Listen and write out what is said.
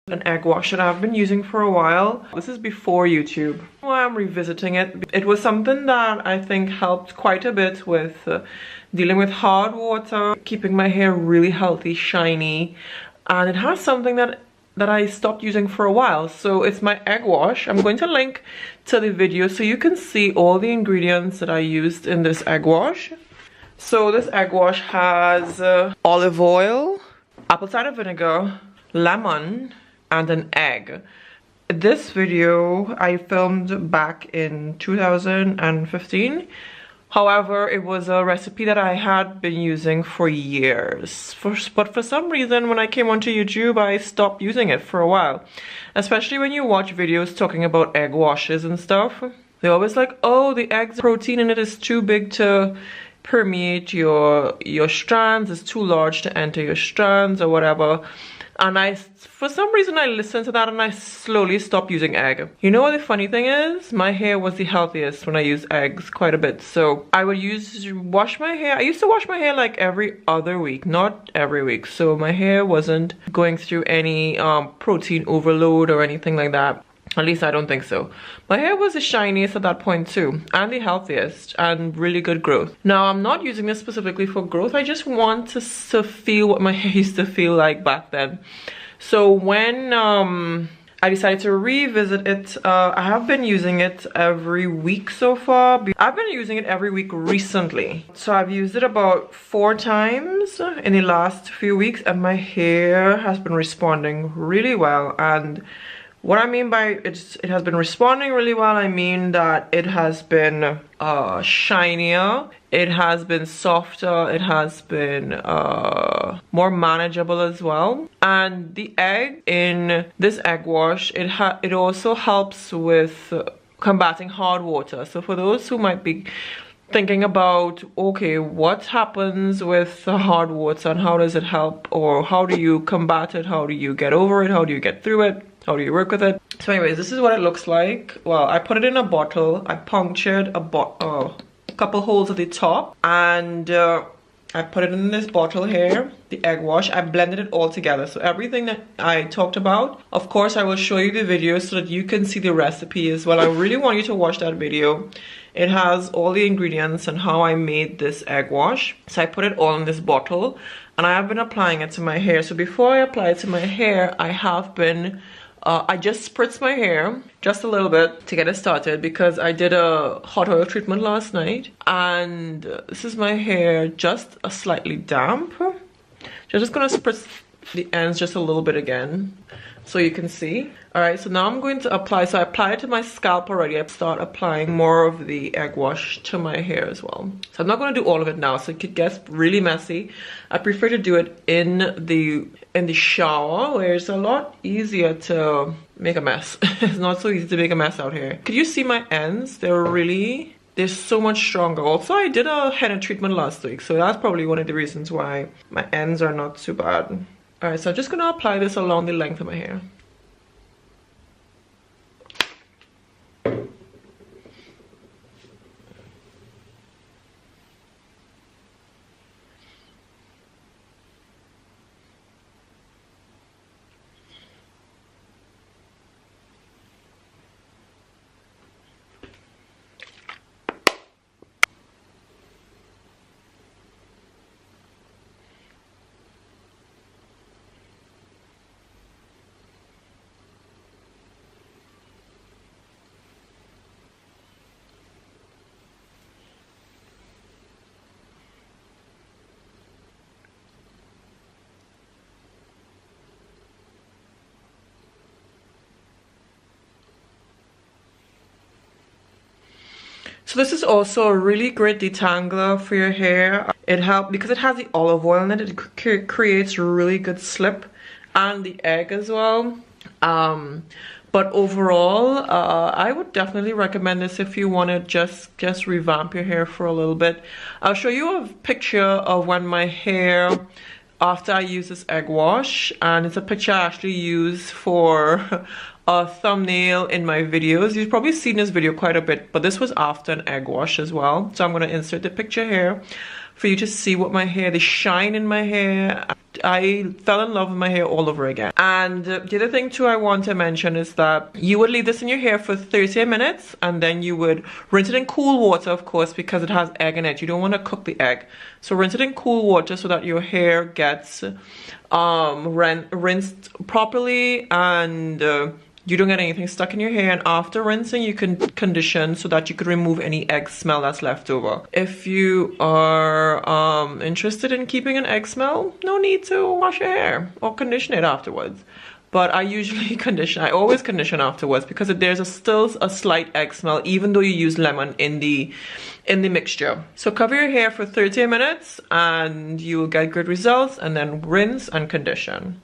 An egg wash that I've been using for a while. This is before YouTube. Why I'm revisiting it. It was something that I think helped quite a bit with dealing with hard water, keeping my hair really healthy, shiny, and it has something that I stopped using for a while. So it's my egg wash. I'm going to link to the video so you can see all the ingredients that I used in this egg wash. So this egg wash has olive oil, apple cider vinegar, lemon, and an egg. This video I filmed back in 2015. However, it was a recipe that I had been using for years. But for some reason, when I came onto YouTube, I stopped using it for a while. Especially when you watch videos talking about egg washes and stuff. They're always like, oh, the egg's protein in it is too big to permeate your strands. It's too large to enter your strands or whatever. And for some reason, I listened to that and I slowly stopped using egg. You know what the funny thing is? My hair was the healthiest when I used eggs quite a bit. So I would wash my hair. I used to wash my hair like every other week, not every week. So my hair wasn't going through any protein overload or anything like that. At least I don't think so. My hair was the shiniest at that point too, and the healthiest, and really good growth. Now, I'm not using this specifically for growth. I just want to feel what my hair used to feel like back then. So when I decided to revisit it, I have been using it every week so far. I've been using it every week recently. So I've used it about 4 times in the last few weeks, and my hair has been responding really well. And what I mean by it has been responding really well, I mean that it has been shinier, it has been softer, it has been more manageable as well. And the egg in this egg wash, it also helps with combating hard water. So for those who might be thinking about, okay, what happens with the hard water and how does it help, or how do you combat it, how do you get over it, how do you get through it, how do you work with it? So anyways, this is what it looks like. Well, I put it in a bottle. I punctured a couple holes at the top, and I put it in this bottle here, the egg wash. I blended it all together. So everything that I talked about, of course, I will show you the video so that you can see the recipe as well. I really want you to watch that video. It has all the ingredients and how I made this egg wash. So I put it all in this bottle, and I have been applying it to my hair. So before I apply it to my hair, I have been I just spritzed my hair just a little bit to get it started because I did a hot oil treatment last night, and this is my hair just slightly damp. So I'm just gonna spritz the ends just a little bit again so you can see. All right, so now I'm going to apply. So I applied it to my scalp already. I start applying more of the egg wash to my hair as well. So I'm not going to do all of it now, so it could get really messy. I prefer to do it in the shower, where it's a lot easier to make a mess. It's not so easy to make a mess out here. Could you see my ends? They're so much stronger. Also, I did a henna treatment last week, so that's probably one of the reasons why my ends are not too bad. All right, so I'm just gonna apply this along the length of my hair. So this is also a really great detangler for your hair. It helps because it has the olive oil in it. It creates really good slip, and the egg as well. But overall, I would definitely recommend this if you want to just revamp your hair for a little bit. I'll show you a picture of when my hair after I use this egg wash, and it's a picture I actually use for a thumbnail in my videos. You've probably seen this video quite a bit, but this was after an egg wash as well. So I'm going to insert the picture here. for you to see what my hair, the shine in my hair. I fell in love with my hair all over again. And the other thing too I want to mention is that you would leave this in your hair for 30 minutes, and then you would rinse it in cool water, of course, because it has egg in it. You don't want to cook the egg. So rinse it in cool water so that your hair gets rinsed properly, and you don't get anything stuck in your hair. And after rinsing, you can condition so that you could remove any egg smell that's left over. If you are interested in keeping an egg smell, no need to wash your hair or condition it afterwards. But I usually condition, I always condition afterwards, because there's still a slight egg smell even though you use lemon in the mixture. So cover your hair for 30 minutes and you will get good results, and then rinse and condition.